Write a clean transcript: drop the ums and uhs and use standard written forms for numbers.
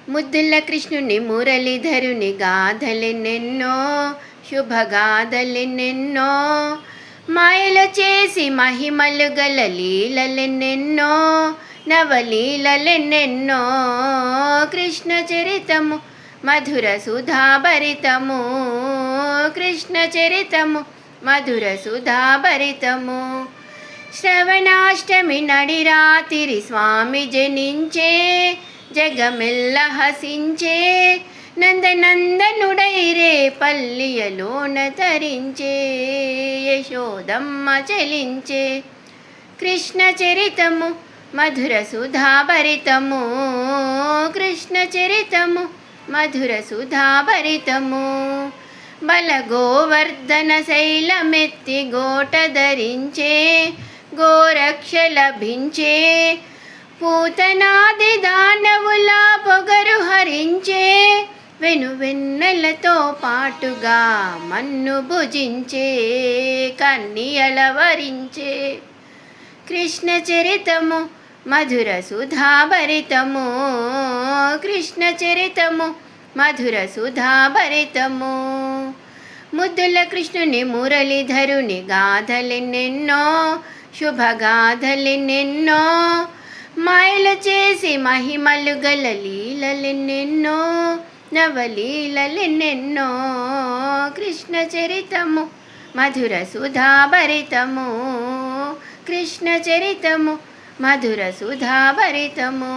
ముద్దుల కృష్ణుని మురళీధరుని గాథలెన్నెన్నో, శుభగాథలెన్నెన్నో, మాయలు చేసి మహిమలు గల లీలలెన్నెన్నో, నవలీలలెన్నెన్నో. కృష్ణ చరితము మధుర సుధాభరితము, కృష్ణ చరితము మధుర సుధాభరితము. శ్రవణాష్టమి నడి రాత్రి స్వామి జనించే, జగమెల్ల హసించే, నందనందనుడైరే పల్లియలోన తరించే, యశోదమ్మ చలించే. కృష్ణ చరితము మధుర సుధాభరితము, కృష్ణ చరితము మధుర సుధాభరితము. బల గోవర్ధన శైలమెత్తి గోట ధరించే, గోరక్ష లభించే, పూతనాది దానవుల పొగరు హరించే, వెనువెన్నెలతో పాటుగా మన్ను భుజించే, కన్నియలవరించే. కృష్ణ చరితము మధుర సుధాభరితము, కృష్ణ చరితము మధుర సుధాభరితము. ముద్దుల కృష్ణుని మురళీధరుని గాథలెన్నెన్నో, శుభగాథలెన్నెన్నో, మాయలు చేసి మహిమలు గల లీలలెన్నెన్నో, నవలీలలెన్నెన్నో. కృష్ణ చరితము మధుర సుధాభరితము, కృష్ణ చరితము మధుర సుధాభరితము.